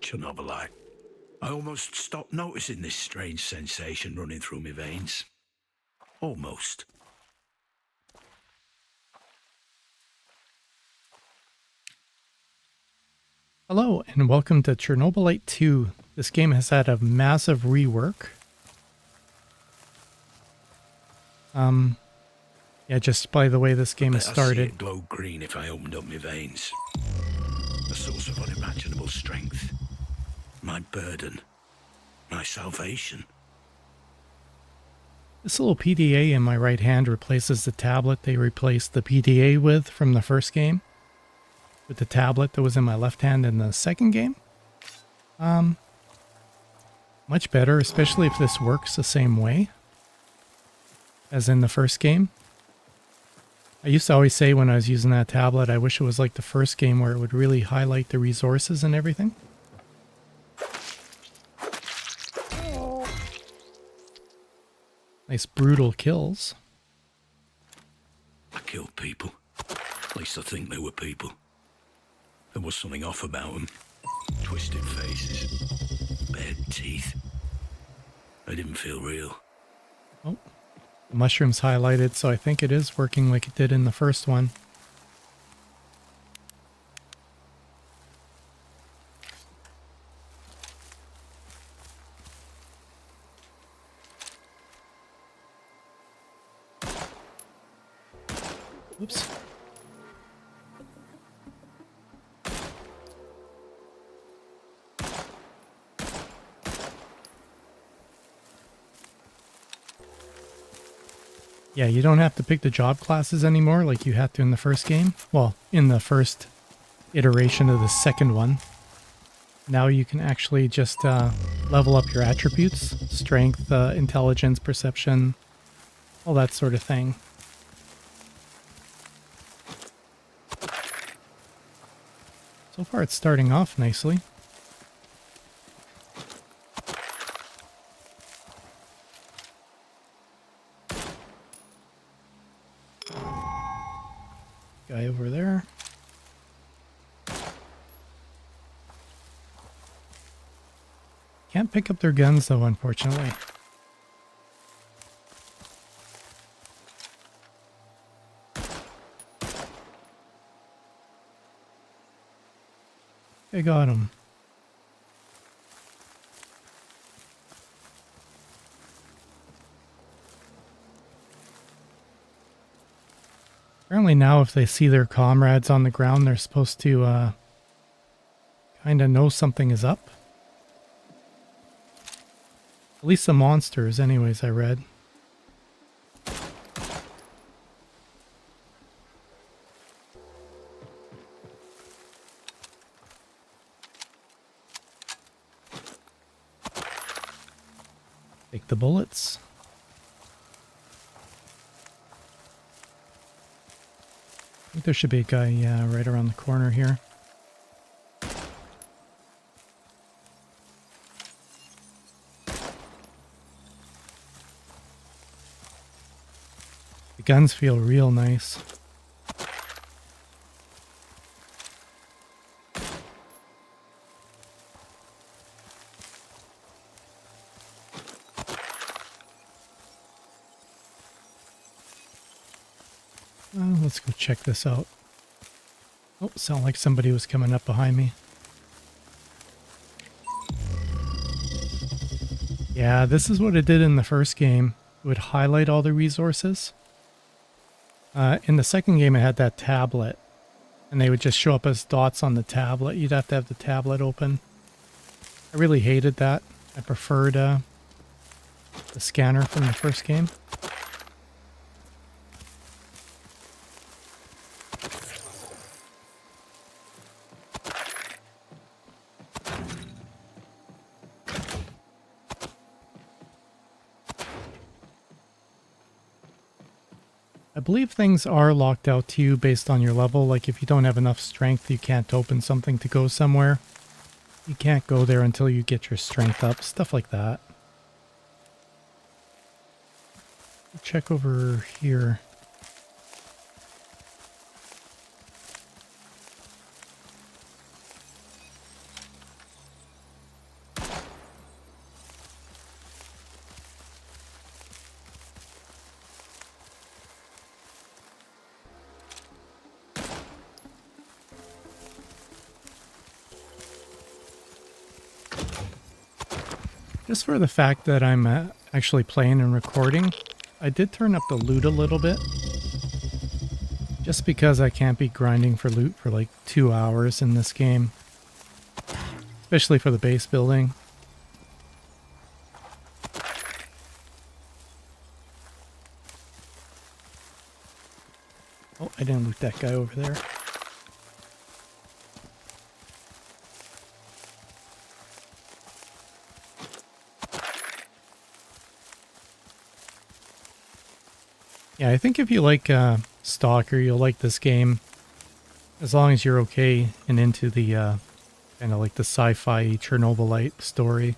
Chernobylite. I almost stopped noticing this strange sensation running through my veins. Almost. Hello and welcome to Chernobylite 2. This game has had a massive rework. Yeah, just by the way this game has started. I see it glow green if I opened up my veins. A source of unimaginable strength. My burden. My salvation. This little PDA in my right hand replaces the tablet they replaced the PDA with from the first game. With the tablet that was in my left hand in the second game. Much better, especially if this works the same way as in the first game. I used to always say when I was using that tablet, I wish it was like the first game where it would really highlight the resources and everything. Nice brutal kills. I killed people. At least I think they were people. There was something off about them. Twisted faces. Bared teeth. They didn't feel real. Oh, the mushroom's highlighted, so I think it is working like it did in the first one. Oops. Yeah, you don't have to pick the job classes anymore like you had to in the first game. Well, in the first iteration of the second one. Now you can actually just level up your attributes. Strength, intelligence, perception, all that sort of thing. So far it's starting off nicely. Guy over there. Can't pick up their guns though, unfortunately. I got him. Apparently now if they see their comrades on the ground, they're supposed to kind of know something is up. At least the monsters, anyways, I read. Take the bullets. I think there should be a guy, yeah, right around the corner here. The guns feel real nice. Let's go check this out. Oh, sounded like somebody was coming up behind me. Yeah, this is what it did in the first game. It would highlight all the resources. In the second game, it had that tablet. And they would just show up as dots on the tablet. You'd have to have the tablet open. I really hated that. I preferred the scanner from the first game. I believe things are locked out to you based on your level. Like if you don't have enough strength, you can't open something to go somewhere. You can't go there until you get your strength up. Stuff like that. Check over here. Just for the fact that I'm actually playing and recording, I did turn up the loot a little bit. Just because I can't be grinding for loot for like 2 hours in this game. Especially for the base building. Oh, I didn't loot that guy over there. Yeah, I think if you like Stalker, you'll like this game. As long as you're okay and into the kind of like the sci-fi Chernobylite story.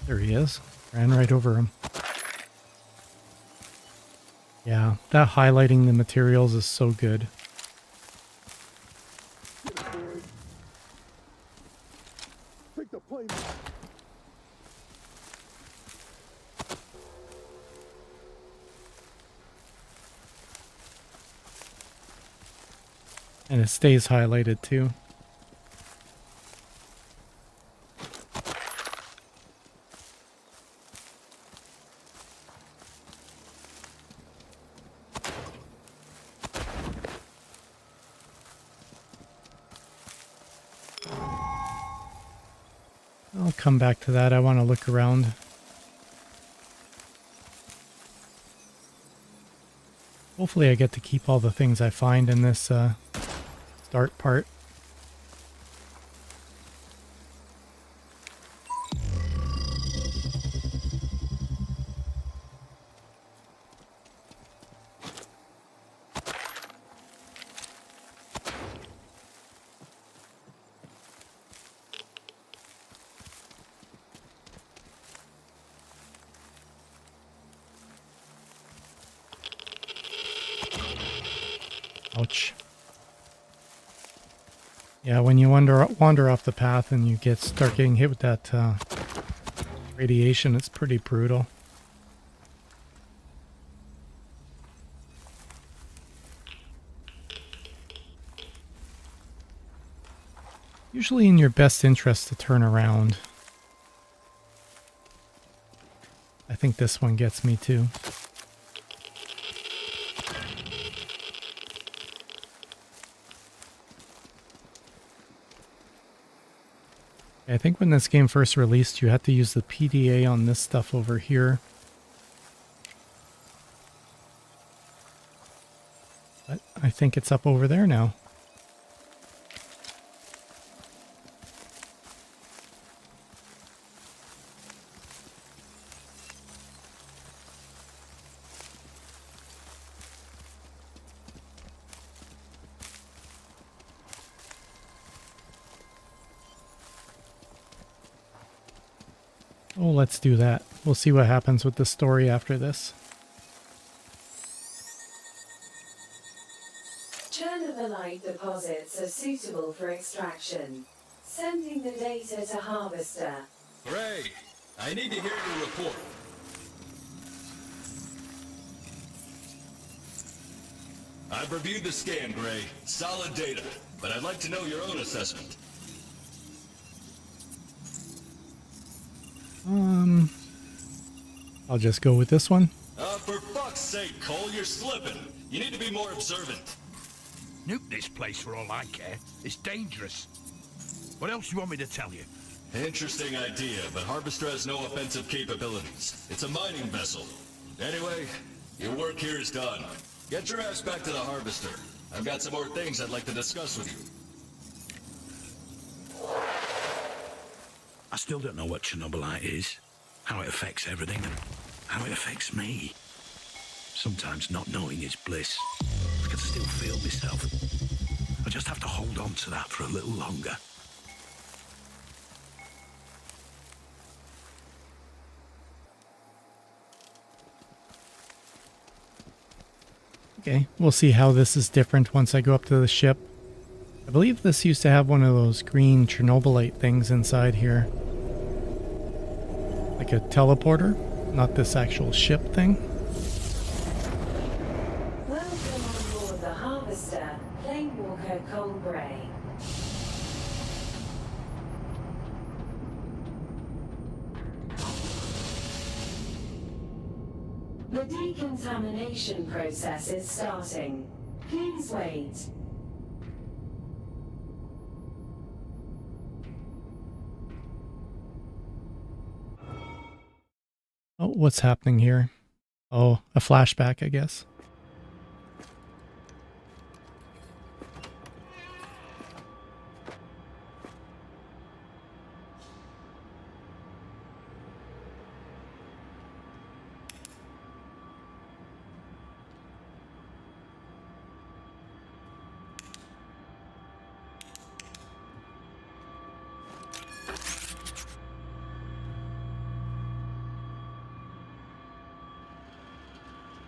There he is. Ran right over him. Yeah, that highlighting the materials is so good. Take the plane. And it stays highlighted too. I'll come back to that. I want to look around. Hopefully I get to keep all the things I find in this start part. Ouch. Yeah, when you wander off the path and you start getting hit with that radiation, it's pretty brutal. Usually in your best interest to turn around. I think this one gets me too. I think when this game first released, you had to use the PDA on this stuff over here. But I think it's up over there now. Oh, let's do that. We'll see what happens with the story after this. Chernobylite deposits are suitable for extraction. Sending the data to Harvester. Gray, I need to hear your report. I've reviewed the scan, Gray. Solid data, but I'd like to know your own assessment. I'll just go with this one. For fuck's sake, Cole, you're slipping. You need to be more observant. Nuke this place for all I care. It's dangerous. What else do you want me to tell you? Interesting idea, but Harvester has no offensive capabilities. It's a mining vessel. Anyway, your work here is done. Get your ass back to the Harvester. I've got some more things I'd like to discuss with you. I still don't know what Chernobylite is, how it affects everything, and how it affects me. Sometimes not knowing is bliss. I can still feel myself. I just have to hold on to that for a little longer. Okay, we'll see how this is different once I go up to the ship. I believe this used to have one of those green Chernobylite things inside here. Like a teleporter, not this actual ship thing. Welcome on board the Harvester, Planewalker Coal Grey. The decontamination process is starting. Please wait. Oh, what's happening here? Oh, a flashback, I guess.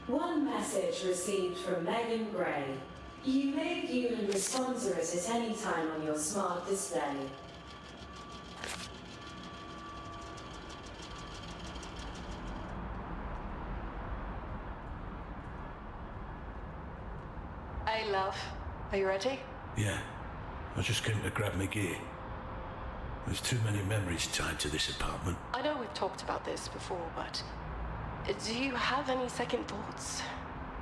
One message received from Megan Gray. You may view and respond to it at any time on your smart display. Hey, love. Are you ready? Yeah, I just came to grab my gear. There's too many memories tied to this apartment. I know we've talked about this before, but do you have any second thoughts?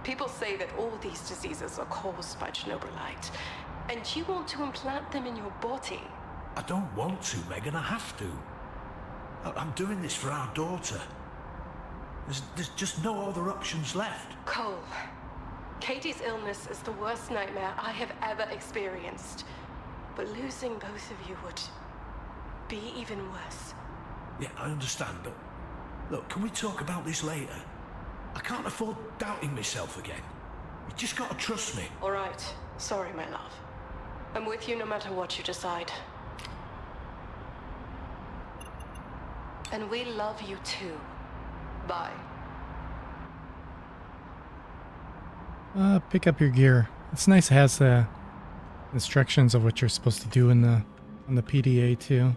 People say that all these diseases are caused by Chernobylite, and you want to implant them in your body. I don't want to, Megan, I have to. I'm doing this for our daughter. There's just no other options left. Cole, Katie's illness is the worst nightmare I have ever experienced. But losing both of you would be even worse. Yeah, I understand, but look, can we talk about this later? I can't afford doubting myself again. You just gotta trust me. All right. Sorry, my love. I'm with you no matter what you decide. And we love you too. Bye. Pick up your gear. It's nice it has the instructions of what you're supposed to do in the on the PDA too.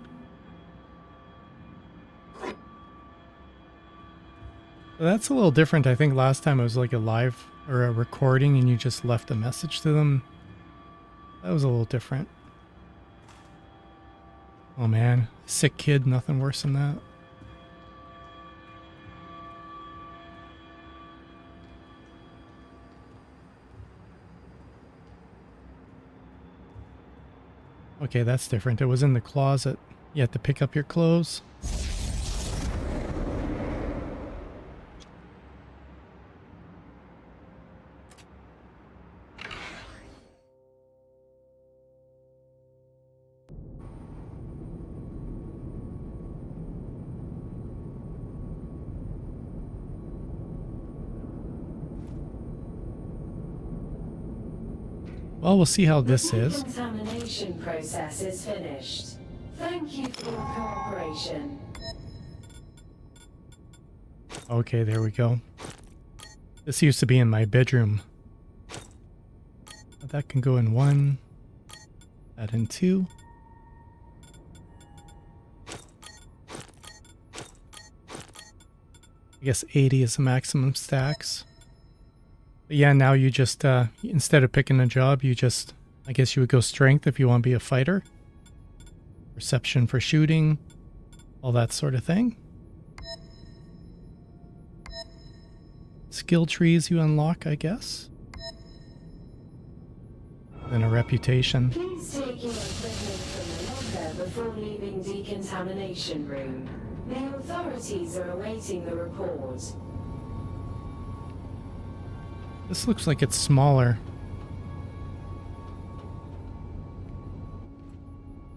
That's a little different. I think last time it was like a live or a recording and you just left a message to them. That was a little different. Oh man, sick kid, nothing worse than that. Okay, that's different. It was in the closet. You had to pick up your clothes. Well, we'll see how this is. The decontamination process is finished. Thank you for your cooperation. Okay, there we go. This used to be in my bedroom. That can go in 1. That in 2. I guess 80 is the maximum stacks. But yeah, now you just, instead of picking a job, you just, I guess you would go strength if you want to be a fighter. Perception for shooting. All that sort of thing. Skill trees you unlock, I guess. Then a reputation. Please take your equipment from the locker before leaving decontamination room. The authorities are awaiting the report. This looks like it's smaller.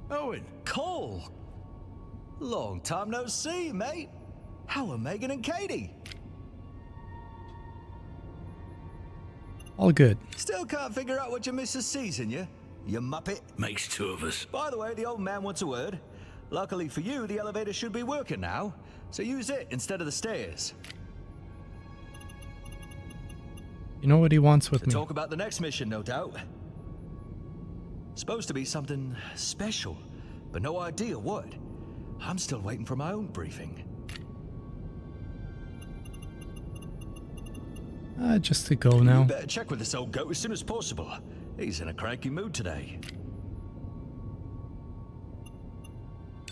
Owen, Cole! Long time no see, mate. How are Megan and Katie? All good. Still can't figure out what your missus sees in you, you muppet. Makes two of us. By the way, the old man wants a word. Luckily for you, the elevator should be working now, so use it instead of the stairs. You know what he wants with To me. talk about the next mission, no doubt. Supposed to be something special, but no idea what. I'm still waiting for my own briefing. Just to go You now. better check with this old goat as soon as possible. He's in a cranky mood today.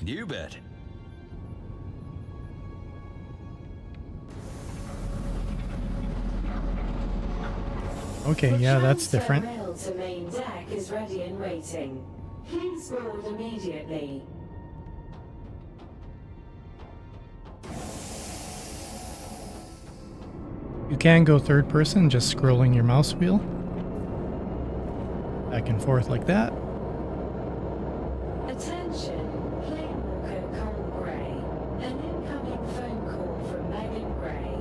You bet. Okay, yeah, that's The different. rail to main deck is ready and waiting. Please board immediately. You can go third person, just scrolling your mouse wheel. Back and forth like that. Attention, Planewalker Cole Gray. An incoming phone call from Megan Gray.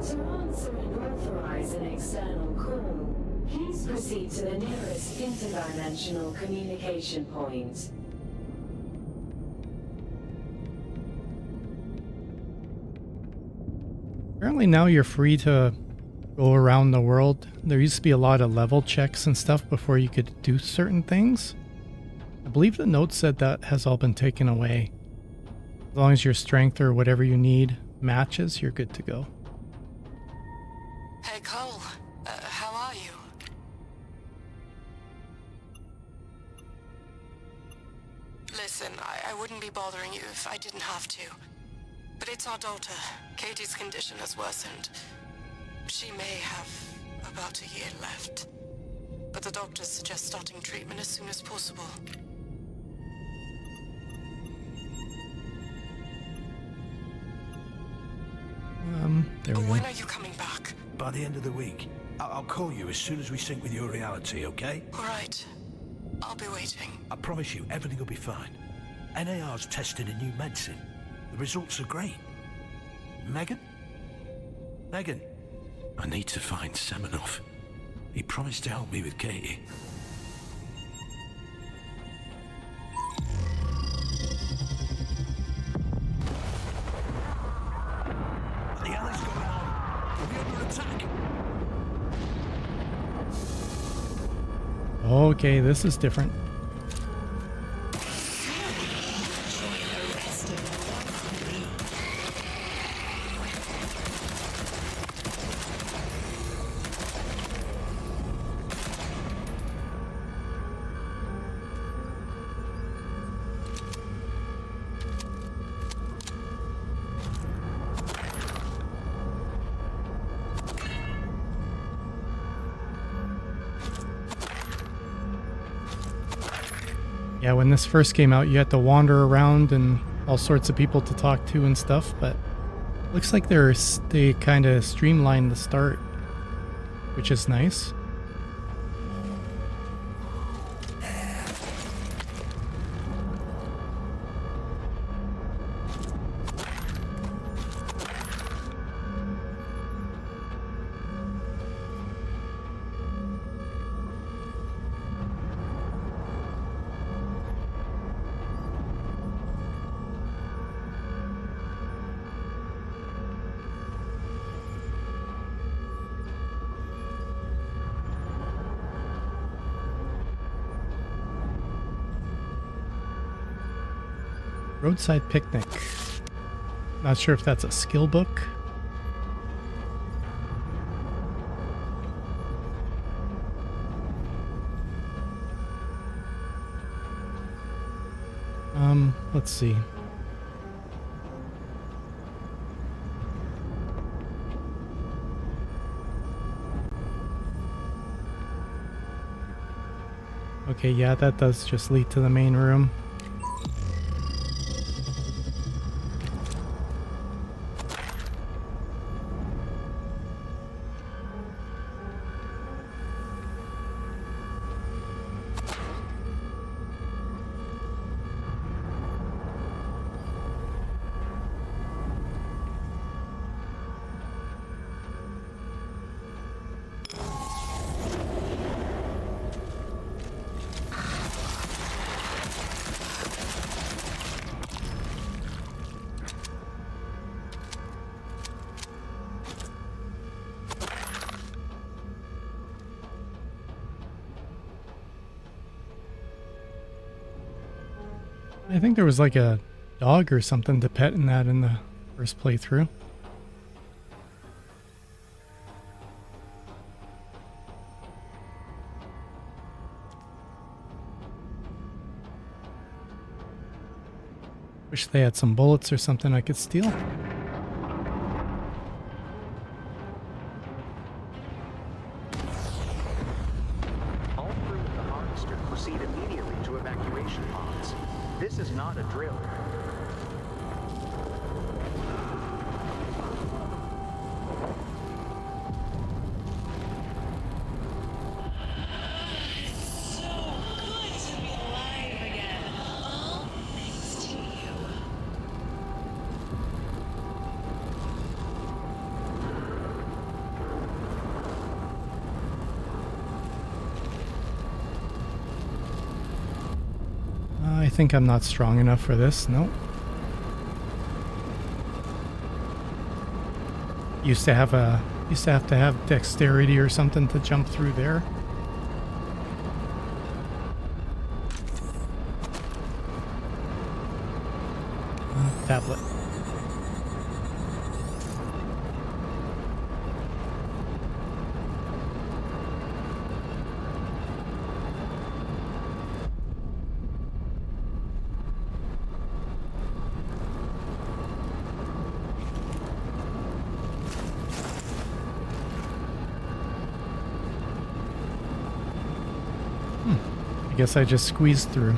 To answer and authorize an external call, please proceed to the nearest interdimensional communication point. Apparently now you're free to go around the world. There used to be a lot of level checks and stuff before you could do certain things. I believe the note said that has all been taken away. As long as your strength or whatever you need matches, you're good to go. Hey, Cole. How are you? Listen, I wouldn't be bothering you if I didn't have to. But it's our daughter. Katie's condition has worsened. She may have about a year left. But the doctors suggest starting treatment as soon as possible. There we go. When are you coming back? By the end of the week. I'll call you as soon as we sync with your reality, okay? All right. I'll be waiting. I promise you, everything will be fine. NAR's testing a new medicine. The results are great. Megan? Megan? I need to find Semenov. He promised to help me with Katie. What the hell is going on? Are we under attack? Okay, this is different. Yeah, when this first came out, you had to wander around and all sorts of people to talk to and stuff, but looks like they kind of streamlined the start, which is nice. Roadside picnic. Not sure if that's a skill book. Let's see. Okay, yeah, that does just lead to the main room. I think there was like a dog or something to pet in that in the first playthrough. Wish they had some bullets or something I could steal. All crew in the harvester proceed immediately to evacuation pods. This is not a drill. I think I'm not strong enough for this. Nope. Used to have to have dexterity or something to jump through there. Tablet. I guess I just squeezed through.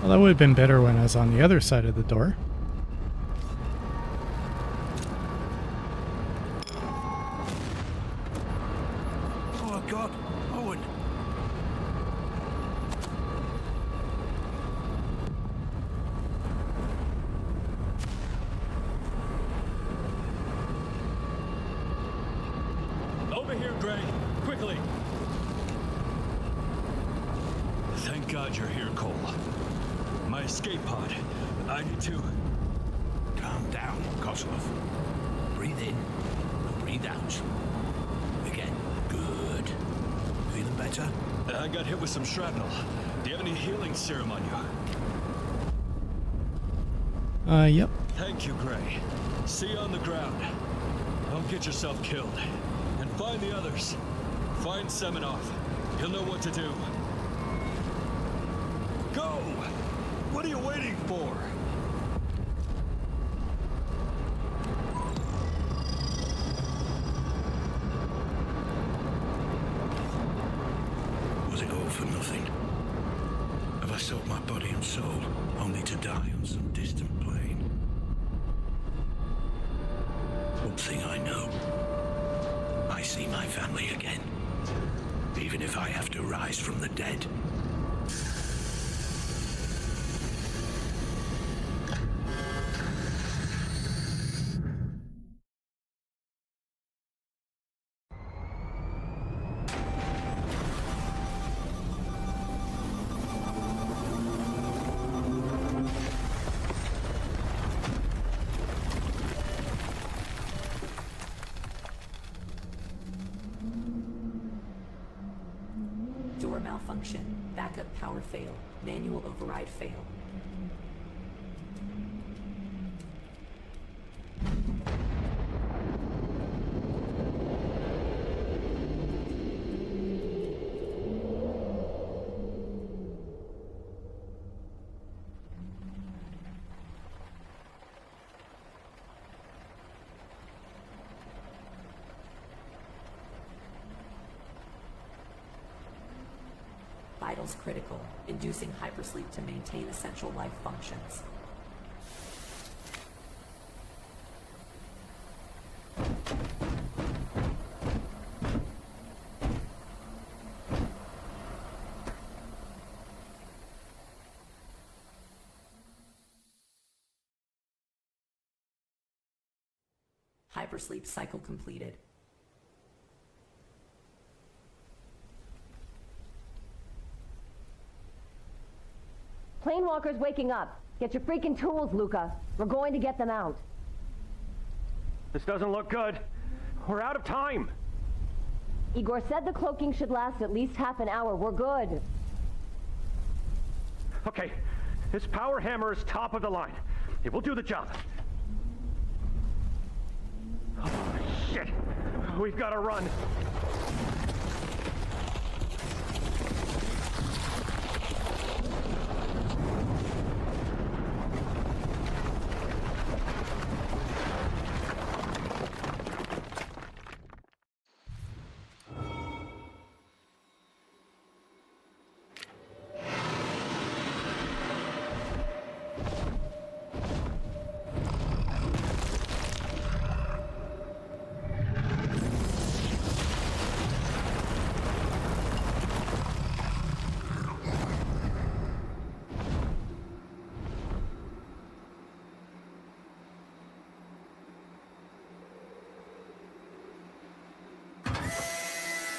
Well, that would have been better when I was on the other side of the door. Oh, God. Owen. Over here, Gray. Quickly. Thank God you're here, Cole. My escape pod. I need to... Calm down, Koslov. Breathe in and breathe out. Again. Good. Feeling better? I got hit with some shrapnel. Do you have any healing serum on you? Yep. Thank you, Gray. See you on the ground. Don't get yourself killed. And find the others. Find Semenov. He'll know what to do. Go! What are you waiting for? Was it all for nothing? Have I sold my body and soul only to die on some distant plane? One thing I know. I see my family again. Even if I have to rise from the dead. Door malfunction. Backup power fail. Manual override fail. Vitals critical, inducing hypersleep to maintain essential life functions. Hypersleep cycle completed. Planewalkers waking up. Get your freaking tools, Luca. We're going to get them out. This doesn't look good. We're out of time. Igor said the cloaking should last at least half an hour. We're good. Okay, this power hammer is top of the line. It will do the job. Oh, shit. We've got to run.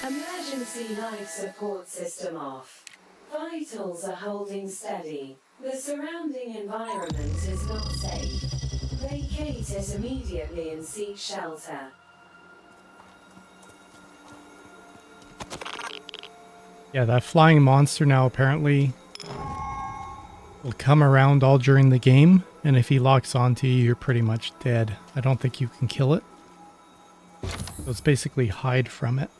Emergency life support system off. Vitals are holding steady. The surrounding environment is not safe. Vacate it immediately and seek shelter. Yeah, that flying monster now apparently will come around all during the game, and if he locks onto you, you're pretty much dead. I don't think you can kill it. So it's basically hide from it.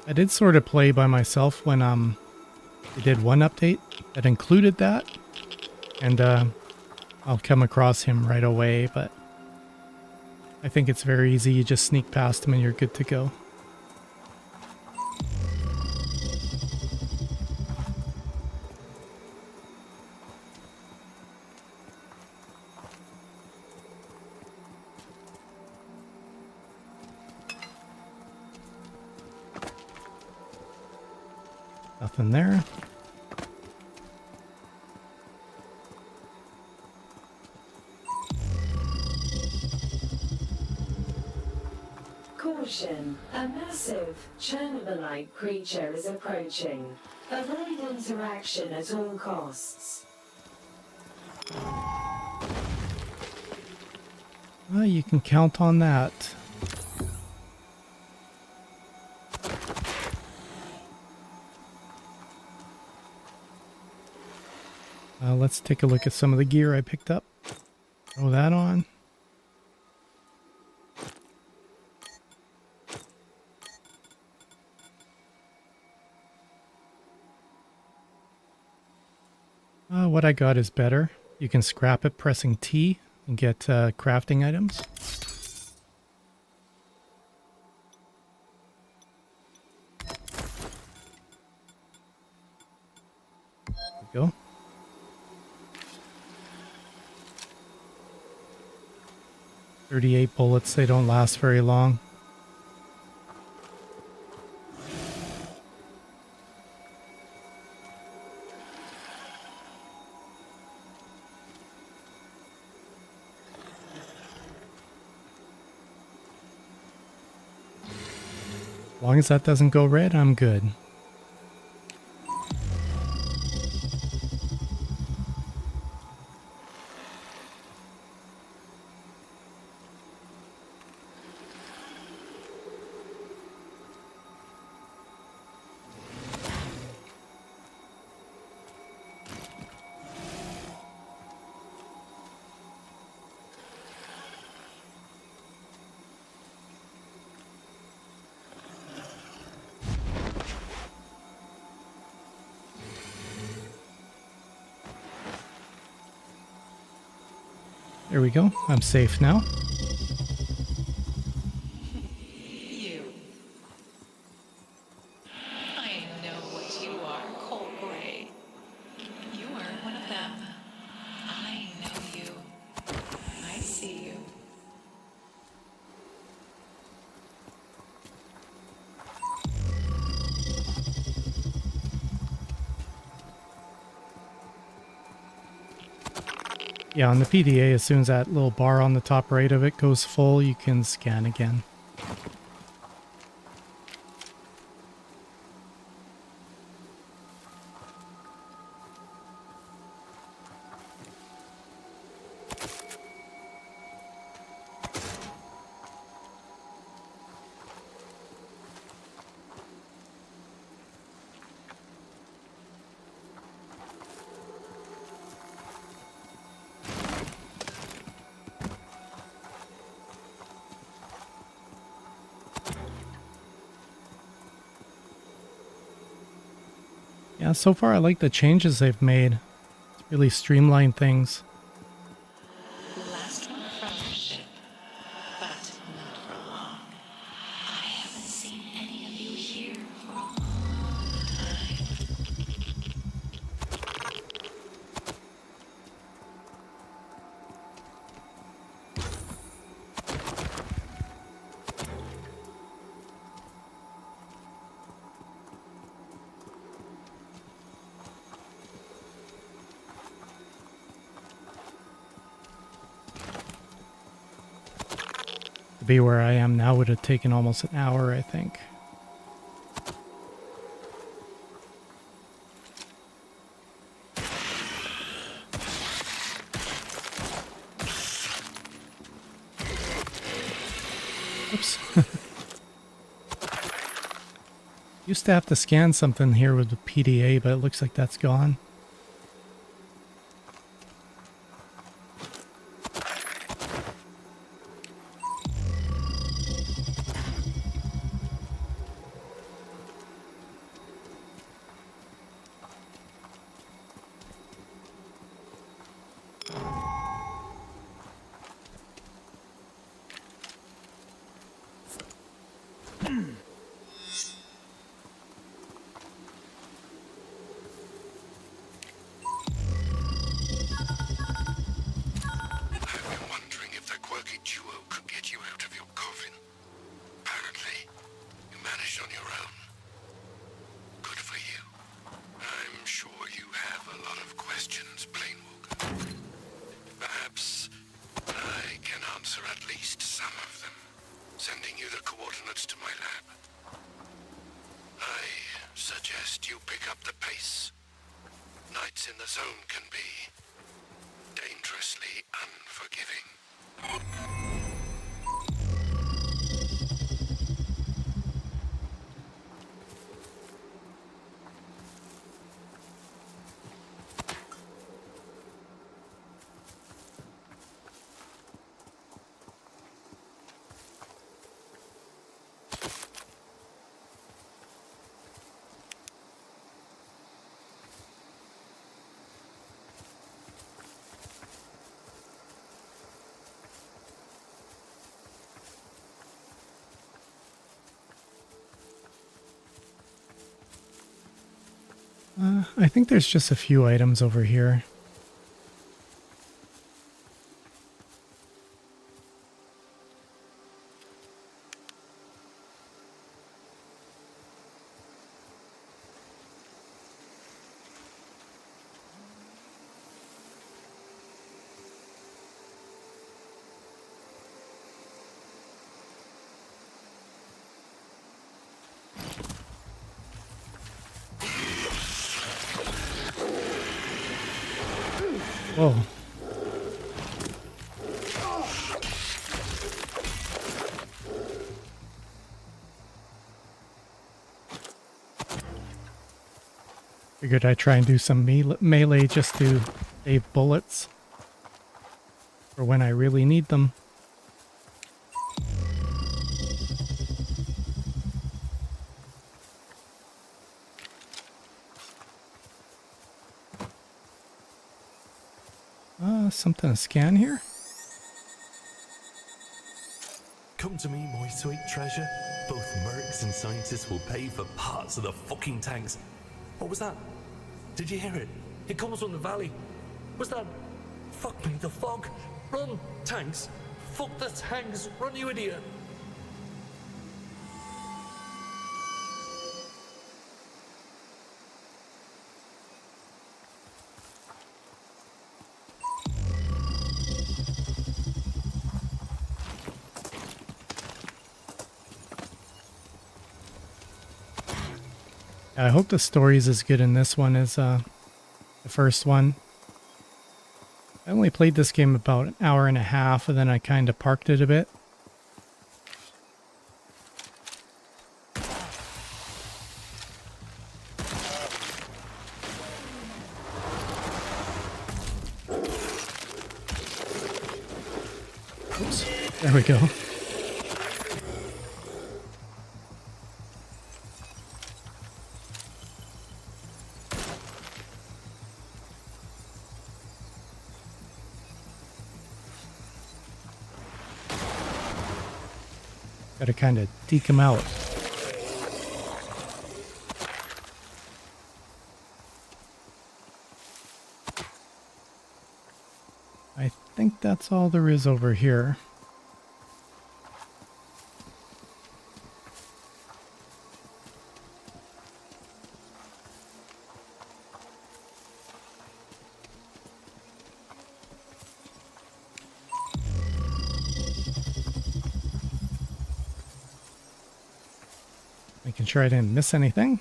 I did sort of play by myself when they did one update that included that, and I'll come across him right away, but I think it's very easy. You just sneak past him and you're good to go. Nothing there. Caution. A massive Chernobylite creature is approaching. Avoid interaction at all costs. Well, you can count on that. Let's take a look at some of the gear I picked up. Throw that on. What I got is better. You can scrap it pressing T and get crafting items. There we go. .38 bullets, they don't last very long. As long as that doesn't go red, I'm good. There we go. I'm safe now. You. I know what you are, Cold Gray. You are one of them. I know you. I see you. Yeah, on the PDA, as soon as that little bar on the top right of it goes full, you can scan again. So far I like the changes they've made. It's really streamlined things. Last one from the ship, but not for long. I haven't seen any of you here for a long time. To be where I am now would have taken almost an hour, I think. Oops. Used to have to scan something here with the PDA, but it looks like that's gone. I think there's just a few items over here. Whoa. Figured I'd try and do some melee just to save bullets for when I really need them. Something to scan here? Come to me, my sweet treasure. Both mercs and scientists will pay for parts of the fucking tanks. What was that? Did you hear it? It comes from the valley. Was that? Fuck me, the fog. Run, tanks. Fuck the tanks. Run, you idiot. I hope the story's as good in this one as the first one. I only played this game about an hour and a half, and then I kind of parked it a bit. Oops. There we go. Gotta kind of deke them out. I think that's all there is over here. Making sure I didn't miss anything.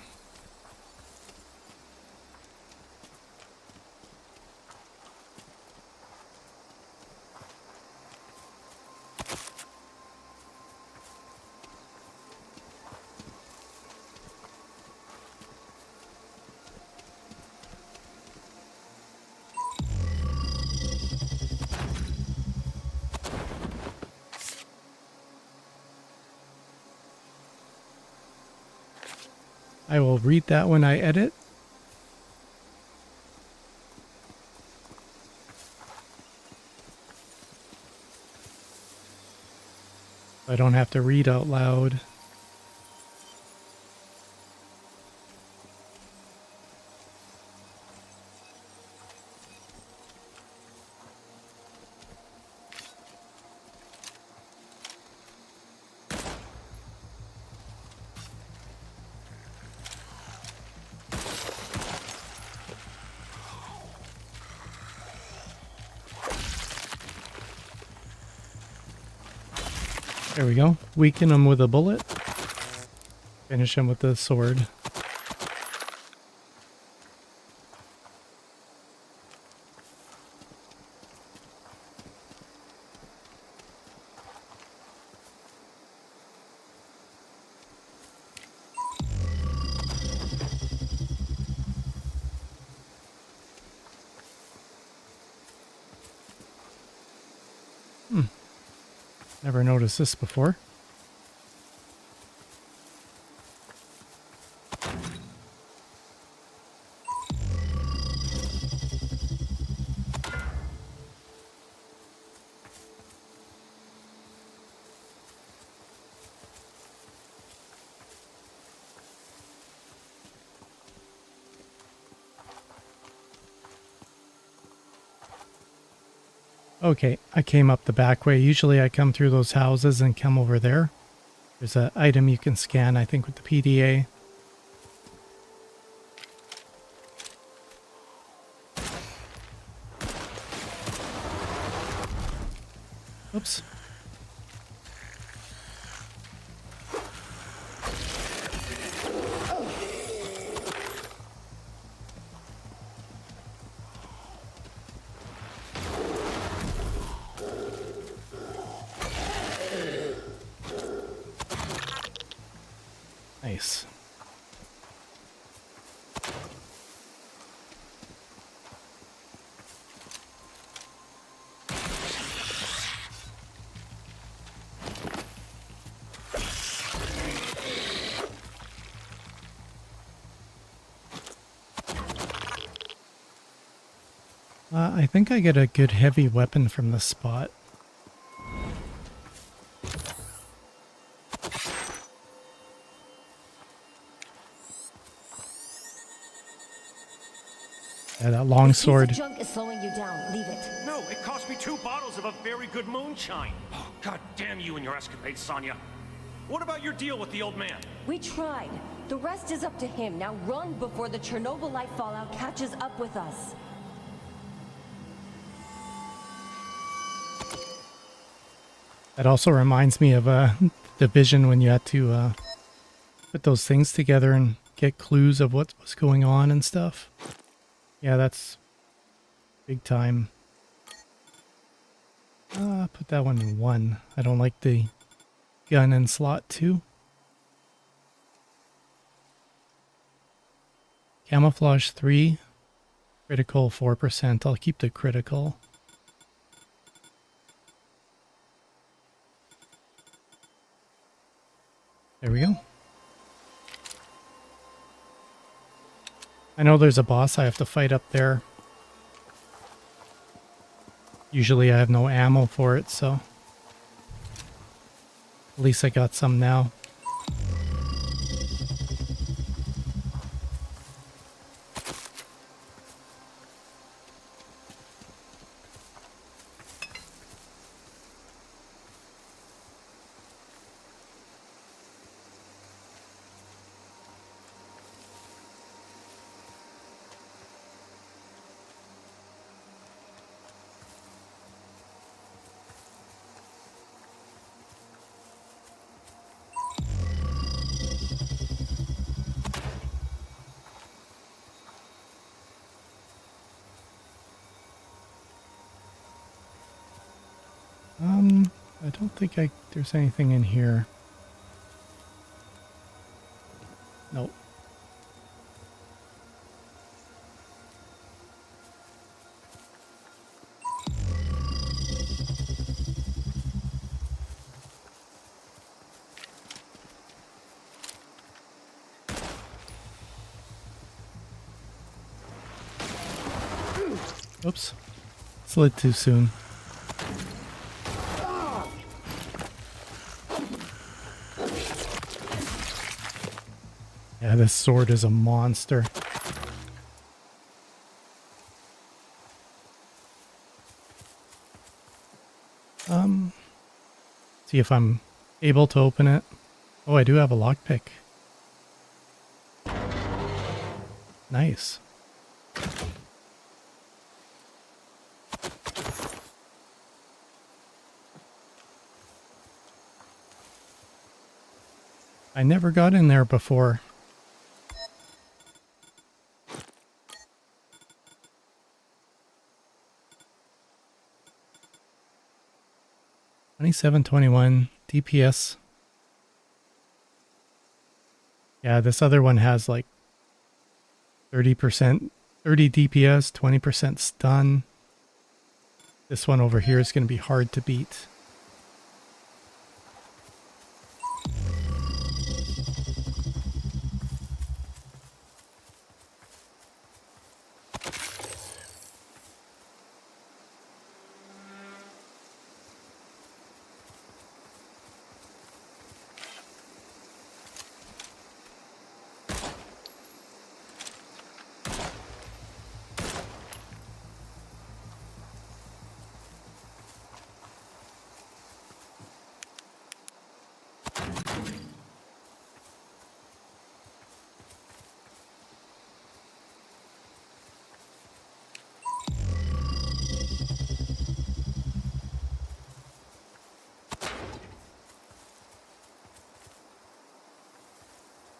I will read that when I edit. I don't have to read out loud. There we go. Weaken him with a bullet. Finish him with the sword. Never noticed this before. Okay, I came up the back way. Usually I come through those houses and come over there. There's an item you can scan, I think, with the PDA. Oops. Nice. I think I get a good heavy weapon from this spot. Yeah, that long sword. Piece of junk is slowing you down. Leave it. No, it cost me 2 bottles of a very good moonshine. Oh, God damn you and your escapades, Sonya. What about your deal with the old man? We tried. The rest is up to him. Now run before the Chernobylite fallout catches up with us. That also reminds me of Division, when you had to put those things together and get clues of what was going on and stuff. Yeah, that's big time. Put that one in 1. I don't like the gun in slot 2. Camouflage 3. Critical 4%. I'll keep the critical. There we go. I know there's a boss I have to fight up there. Usually I have no ammo for it, so At least I got some now. I don't think there's anything in here. Nope. Oops. Slid too soon. Yeah, this sword is a monster. See if I'm able to open it. Oh, I do have a lockpick. Nice. I never got in there before. $27.21 DPS. Yeah, this other one has like 30%, 30 DPS, 20% stun. This one over here is going to be hard to beat.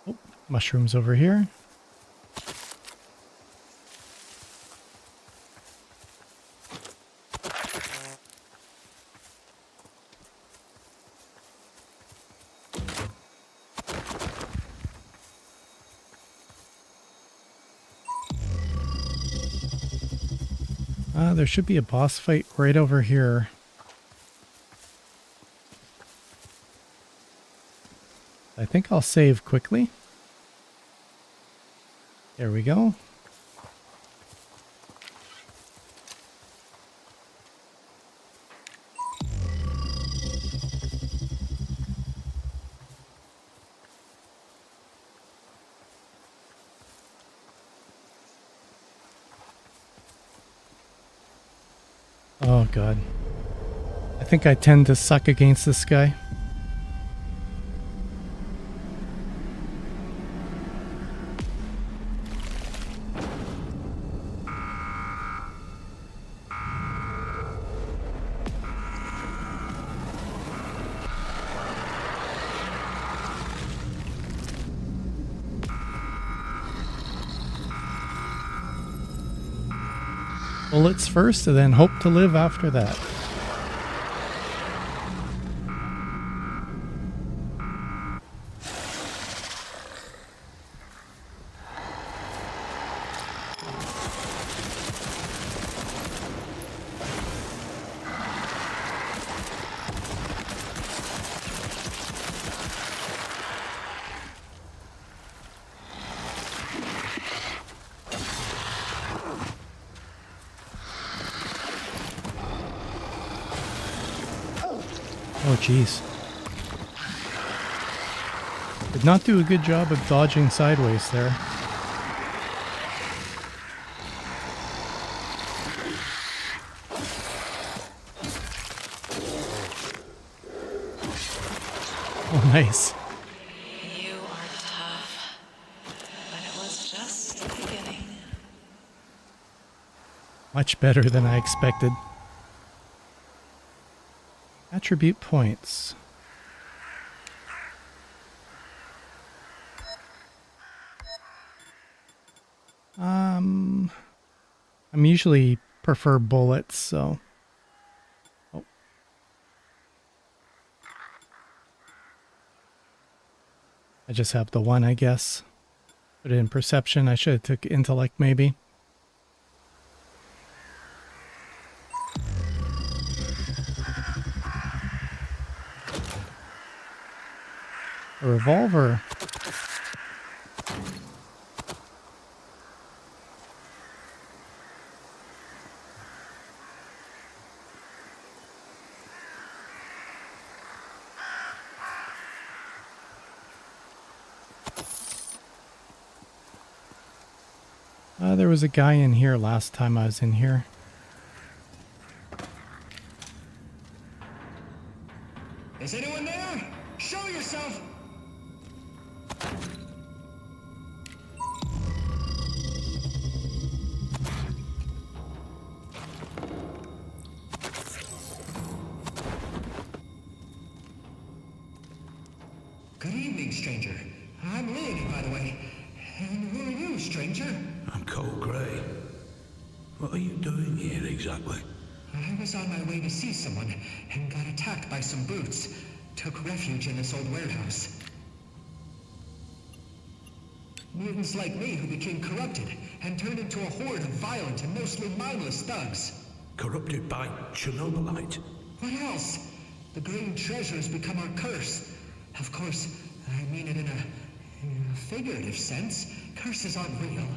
Oh, mushrooms over here. There should be a boss fight right over here. I think I'll save quickly. There we go. Oh god. I think I tend to suck against this guy. Bullets first and then hope to live after that. Oh, jeez. Did not do a good job of dodging sideways there. Oh, nice. You are tough, but it was just the beginning. Much better than I expected. Attribute points. I'm usually prefer bullets, so. Oh. I just have the one, I guess. Put it in perception. I should have took intellect, maybe. A revolver. There was a guy in here last time I was in here. Is anyone there? Show yourself! Good evening, stranger. I'm Leonie, by the way. And who are you, stranger? I'm Cole Gray. What are you doing here exactly? I was on my way to see someone and got attacked by some brutes. Took refuge in this old warehouse. Mutants like me who became corrupted and turned into a horde of violent and mostly mindless thugs. Corrupted by Chernobylite? What else? The green treasure has become our curse. Of course, I mean it in a figurative sense. Curses aren't real.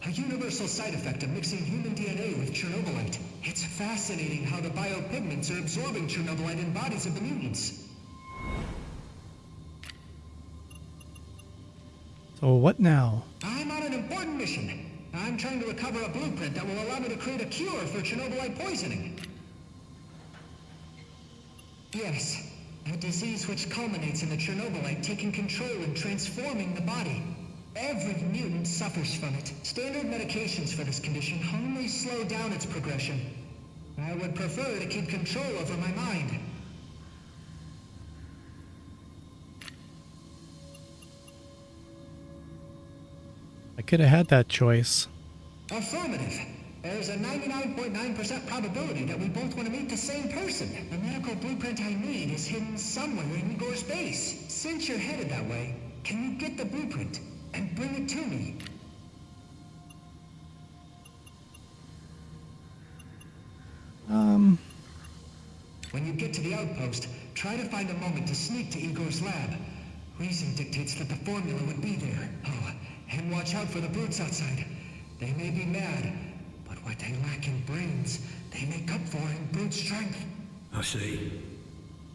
A universal side effect of mixing human DNA with Chernobylite. It's fascinating how the biopigments are absorbing Chernobylite in bodies of the mutants. So what now? I'm on an important mission. I'm trying to recover a blueprint that will allow me to create a cure for Chernobylite poisoning. Yes, a disease which culminates in the Chernobylite taking control and transforming the body. Every mutant suffers from it. Standard medications for this condition only slow down its progression. I would prefer to keep control over my mind. I could have had that choice. Affirmative. There's a 99.9% probability that we both want to meet the same person. The medical blueprint I need is hidden somewhere in Igor's base. Since you're headed that way, can you get the blueprint and bring it to me? When you get to the outpost, try to find a moment to sneak to Igor's lab. Reason dictates that the formula would be there. Oh, and watch out for the brutes outside. They may be mad, but what they lack in brains, they make up for in brute strength. I see.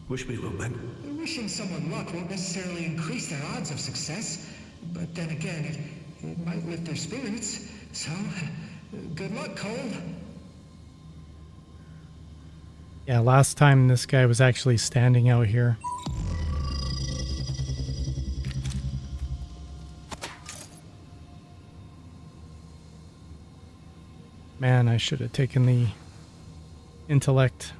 Wish me luck then. Wishing someone luck won't necessarily increase their odds of success, but then again, it might lift their spirits. So, good luck, Cole. Yeah, last time this guy was actually standing out here. Man, I should have taken the intellect.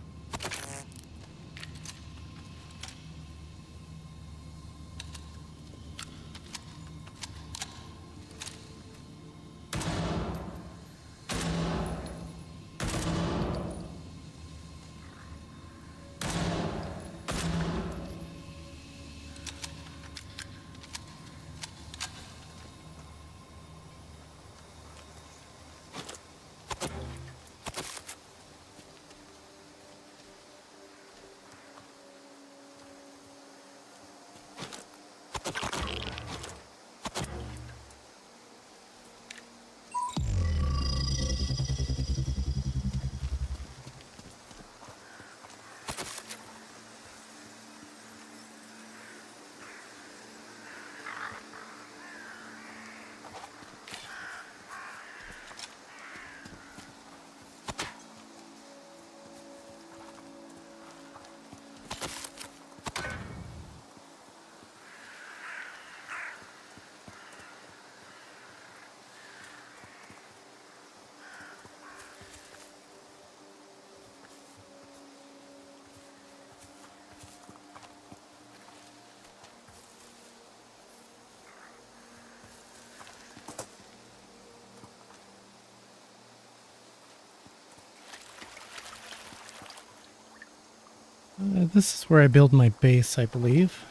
This is where I build my base, I believe.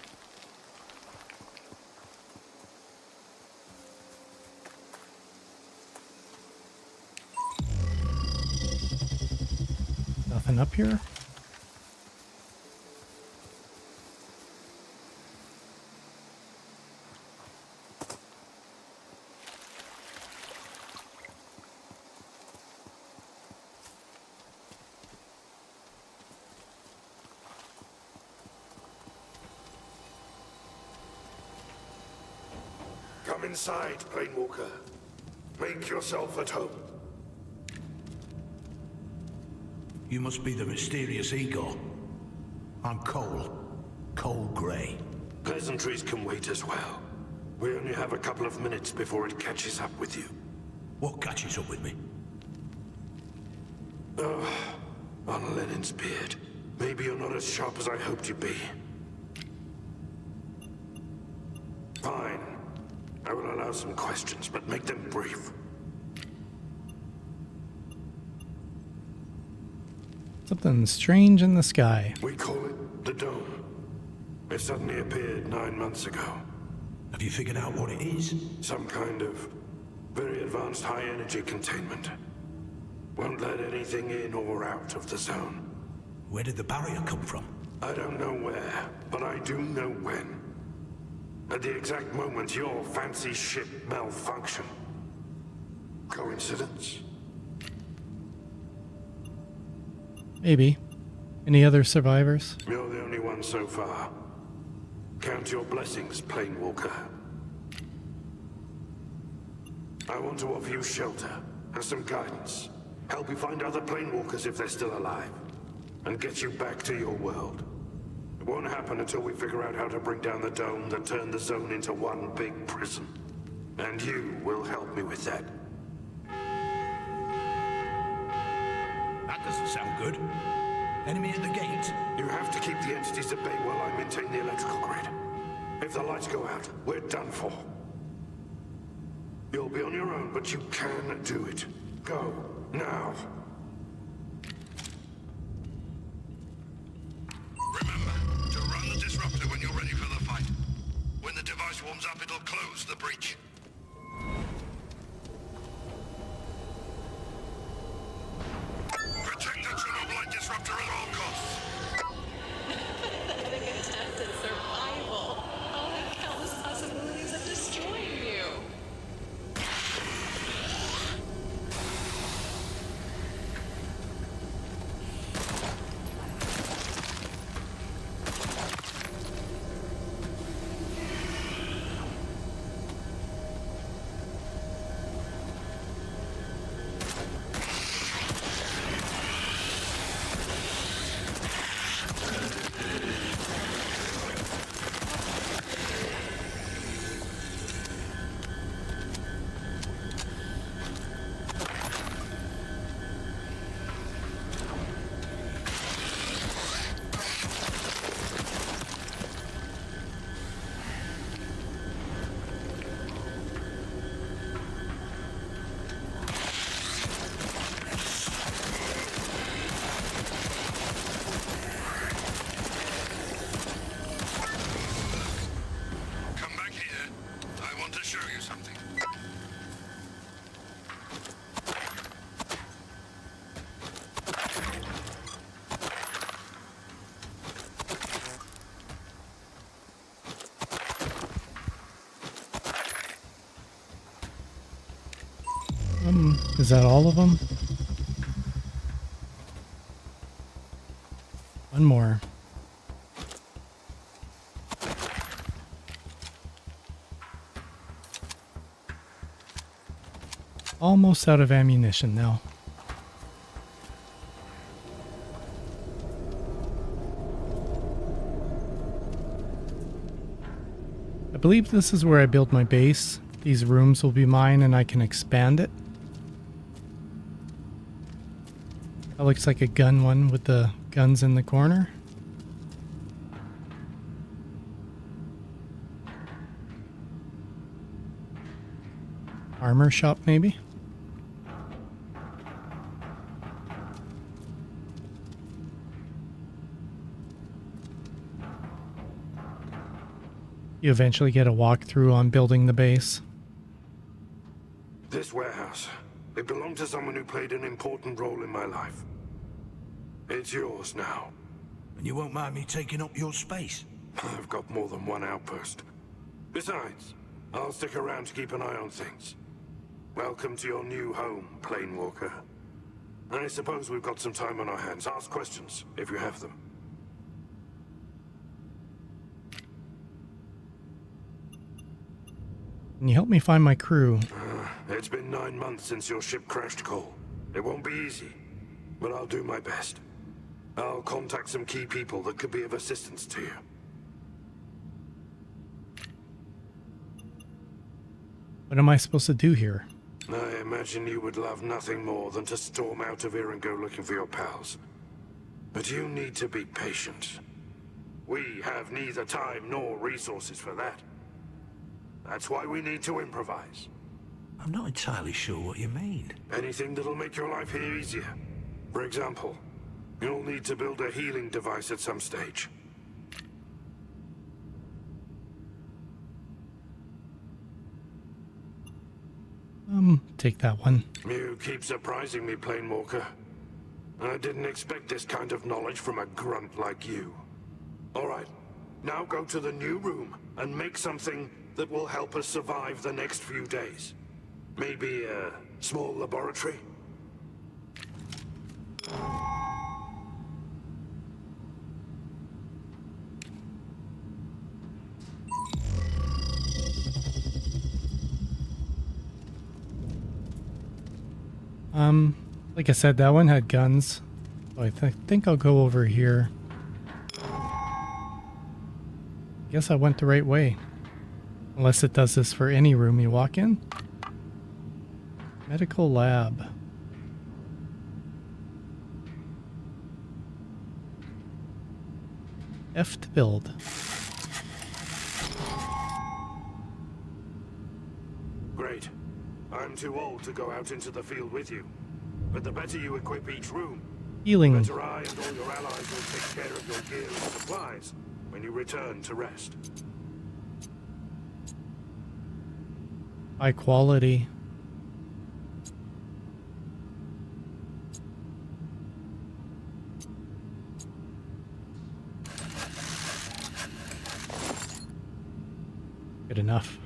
Nothing up here. Come inside, Planewalker. Make yourself at home. You must be the mysterious Igor. I'm Cole. Cole Gray. Pleasantries can wait as well. We only have a couple of minutes before it catches up with you. What catches up with me? On Lenin's beard. Maybe you're not as sharp as I hoped you'd be. Fine. I will allow some questions, but make them brief. Something strange in the sky. We call it the Dome. It suddenly appeared 9 months ago. Have you figured out what it is? Some kind of very advanced high-energy containment. Won't let anything in or out of the zone. Where did the barrier come from? I don't know where, but I do know when. At the exact moment your fancy ship malfunctioned. Coincidence? Maybe. Any other survivors? You're the only one so far. Count your blessings, Planewalker. I want to offer you shelter and some guidance. Help you find other Planewalkers if they're still alive. And get you back to your world. It won't happen until we figure out how to bring down the dome that turned the zone into one big prison. And you will help me with that. That doesn't sound good. Enemy at the gate? You have to keep the entities at bay while I maintain the electrical grid. If the lights go out, we're done for. You'll be on your own, but you can do it. Go, now. Remember, to run the disruptor when you're ready for the fight. When the device warms up, it'll close the breach. Protect the Chernobylite disruptor at all costs. Pathetic attempt at survival. I'll have countless possibilities of destroying you. Come back here. I want to show you something. Is that all of them? One more. Almost out of ammunition now. I believe this is where I build my base. These rooms will be mine and I can expand it. That looks like a gun one with the guns in the corner. Armor shop, maybe? You eventually get a walkthrough on building the base. This warehouse, it belonged to someone who played an important role in my life. It's yours now. And you won't mind me taking up your space? I've got more than one outpost. Besides, I'll stick around to keep an eye on things. Welcome to your new home, Planewalker. I suppose we've got some time on our hands. Ask questions, if you have them. Can you help me find my crew? It's been 9 months since your ship crashed, Cole. It won't be easy, but I'll do my best. I'll contact some key people that could be of assistance to you. What am I supposed to do here? I imagine you would love nothing more than to storm out of here and go looking for your pals. But you need to be patient. We have neither time nor resources for that. That's why we need to improvise. I'm not entirely sure what you mean. Anything that'll make your life here easier. For example, you'll need to build a healing device at some stage. Take that one. You keep surprising me, Planewalker. I didn't expect this kind of knowledge from a grunt like you. All right, now go to the new room and make something that will help us survive the next few days. Maybe a small laboratory? Like I said, that one had guns. So I think I'll go over here. Guess I went the right way. Unless it does this for any room you walk in. Medical lab. F to build. Great. I'm too old to go out into the field with you. But the better you equip each room, Healing. the better I and all your allies will take care of your gear and supplies when you return to rest. High quality. Good enough.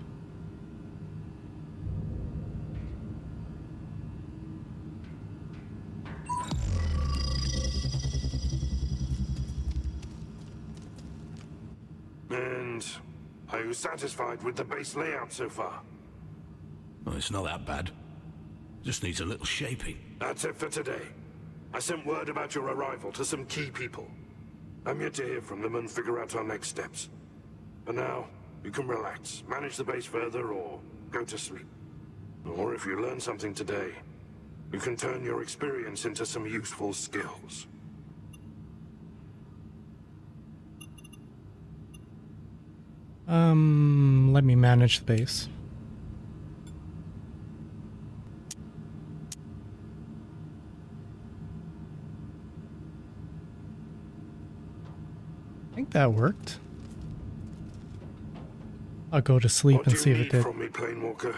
And are you satisfied with the base layout so far? Well, it's not that bad. Just needs a little shaping. That's it for today. I sent word about your arrival to some key people. I'm yet to hear from them and figure out our next steps. For now, you can relax, manage the base further, or go to sleep. Or if you learn something today, you can turn your experience into some useful skills. Let me manage the base. I think that worked. I'll go to sleep and see if it did. What do you need from me, Planewalker?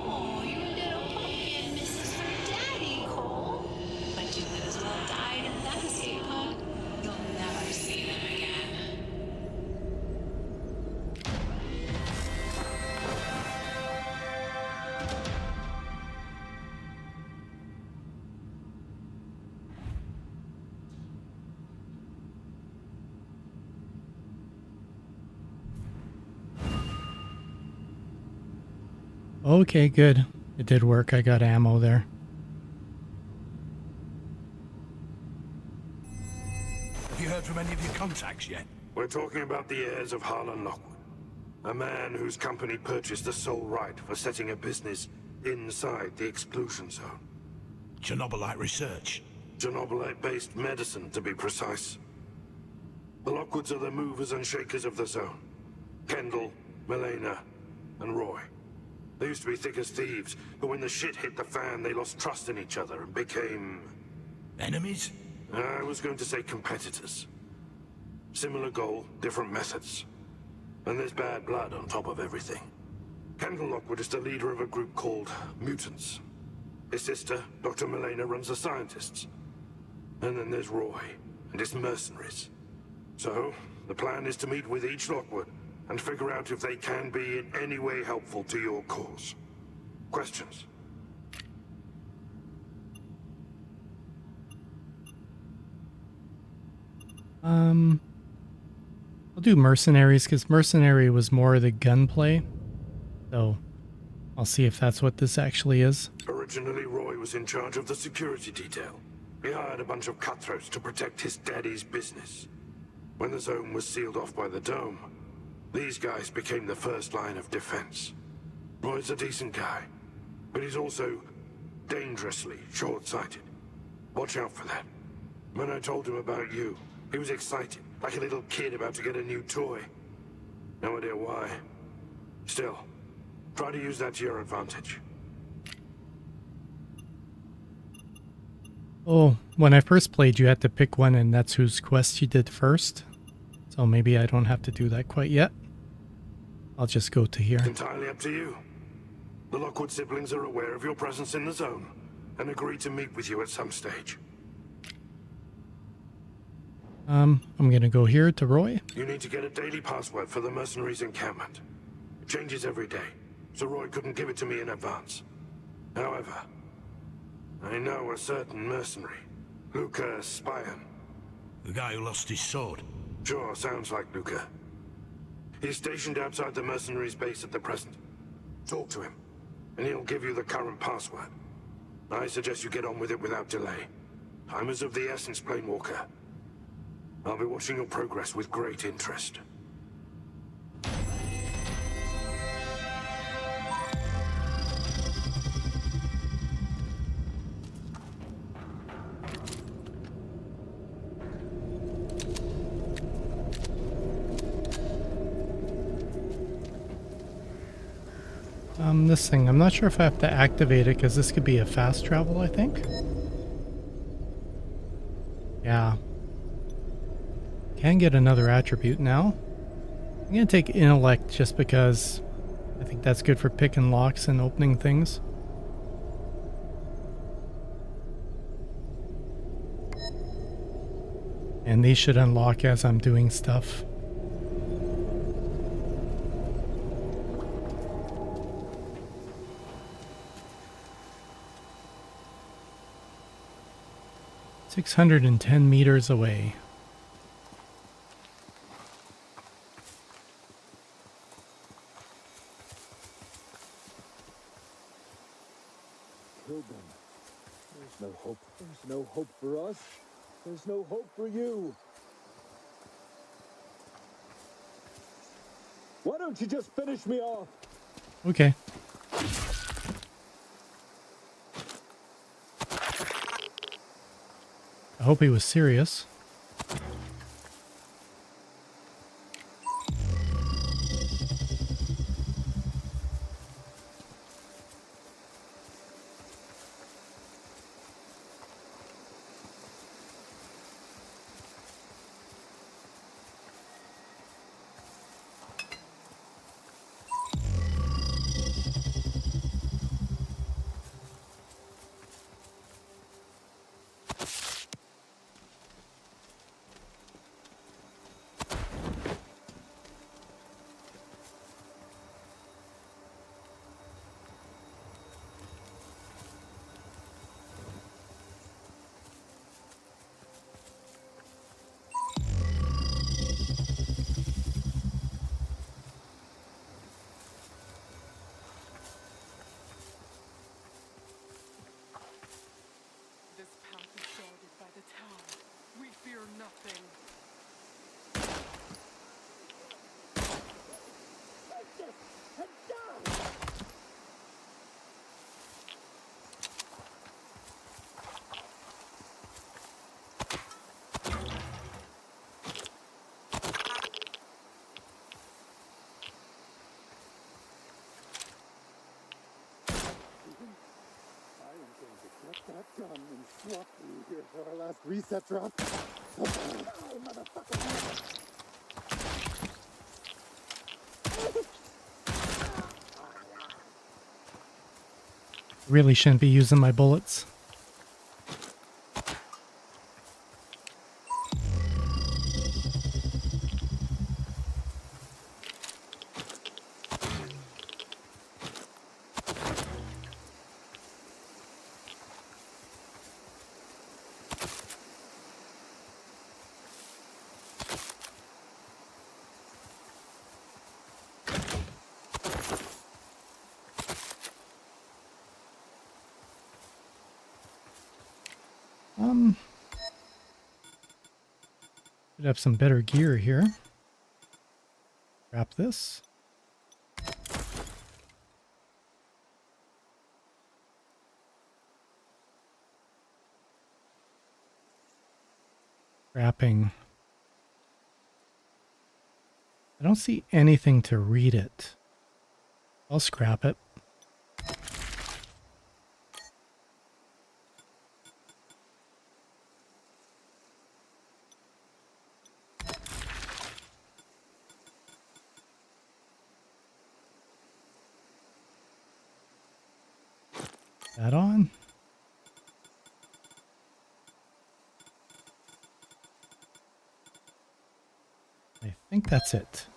Oh, you little pumpkin misses her daddy, Cole. But you might as well die in that escape pod. You'll never see them again. Okay, good. It did work. I got ammo there. Have you heard from any of your contacts yet? We're talking about the heirs of Harlan Lockwood. A man whose company purchased the sole right for setting a business inside the Exclusion Zone. Chernobylite research. Chernobylite-based medicine, to be precise. The Lockwoods are the movers and shakers of the zone. Kendall, Milena, and Roy. They used to be thick as thieves, but when the shit hit the fan, they lost trust in each other and became... Enemies? I was going to say competitors. Similar goal, different methods. And there's bad blood on top of everything. Kendall Lockwood is the leader of a group called Mutants. His sister, Dr. Milena, runs the scientists. And then there's Roy and his mercenaries. So, the plan is to meet with each Lockwood and figure out if they can be in any way helpful to your cause. Questions? I'll do mercenaries because mercenary was more the gunplay. So I'll see if that's what this actually is. Originally, Roy was in charge of the security detail. He hired a bunch of cutthroats to protect his daddy's business. When the zone was sealed off by the Dome, these guys became the first line of defense. Roy's a decent guy, but he's also dangerously short-sighted. Watch out for that. When I told him about you, he was excited, like a little kid about to get a new toy. No idea why. Still, try to use that to your advantage. Oh, when I first played, you had to pick one, and that's whose quest you did first. So maybe I don't have to do that quite yet. I'll just go to here. Entirely up to you. The Lockwood siblings are aware of your presence in the zone and agree to meet with you at some stage. I'm gonna go here to Roy. You need to get a daily password for the mercenaries' encampment. It changes every day, so Roy couldn't give it to me in advance. However, I know a certain mercenary, Luca Spion. The guy who lost his sword? Sure, sounds like Luca. He's stationed outside the mercenaries' base at the present. Talk to him, and he'll give you the current password. I suggest you get on with it without delay. Time is of the essence, Planewalker. I'll be watching your progress with great interest. This thing, I'm not sure if I have to activate it because this could be a fast travel, I think. Yeah. Can get another attribute now. I'm gonna take intellect just because I think that's good for picking locks and opening things. And these should unlock as I'm doing stuff. $610 away. Killed them. There's no hope. There's no hope for us. There's no hope for you. Why don't you just finish me off? Okay. I hope he was serious. that gun and swap you here for our last reset drop. Oh, motherfucker. Really shouldn't be using my bullets. Should have some better gear here. Wrap this. Wrapping. I don't see anything to read it. I'll scrap it. That on. I think that's it.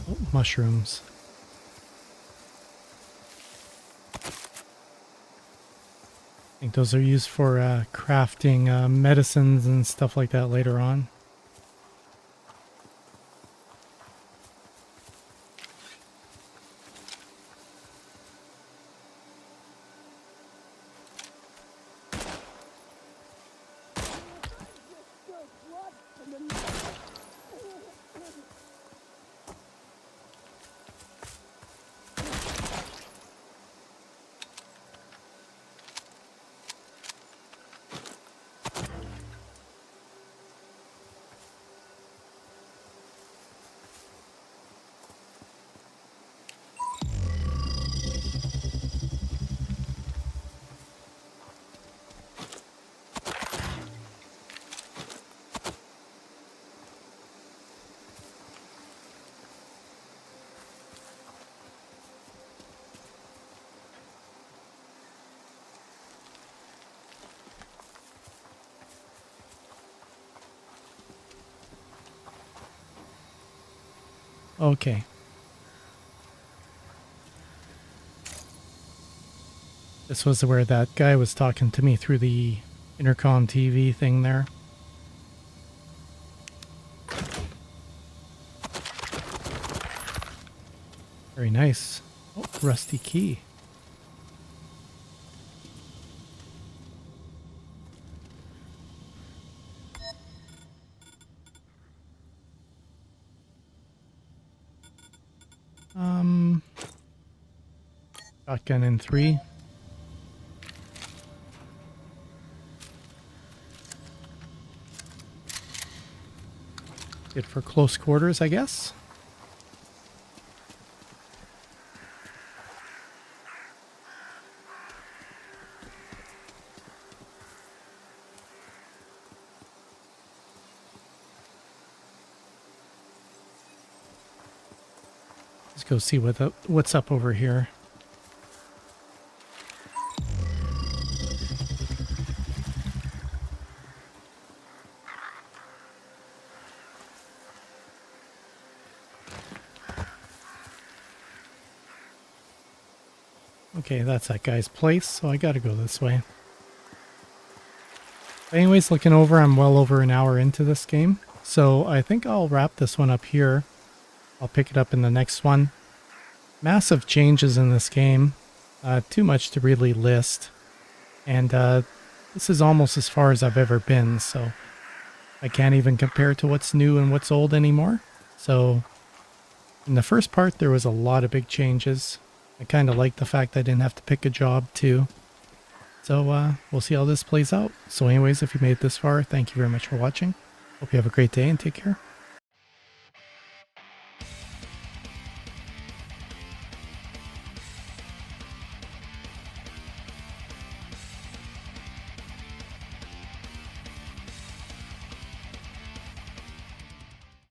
Oh, mushrooms. I think those are used for crafting medicines and stuff like that later on. Okay. This was where that guy was talking to me through the intercom TV thing there. Very nice. Oh, rusty key. Shotgun in 3. Good for close quarters, I guess. Let's go see what's up over here. Okay, that's that guy's place, so I gotta go this way. But anyways, looking over, I'm well over an hour into this game. So I think I'll wrap this one up here. I'll pick it up in the next one. Massive changes in this game. Too much to really list. And this is almost as far as I've ever been, so I can't even compare to what's new and what's old anymore. So in the first part, there was a lot of big changes. I kind of like the fact I didn't have to pick a job too. So we'll see how this plays out. So anyways, if you made it this far, thank you very much for watching. Hope you have a great day and take care.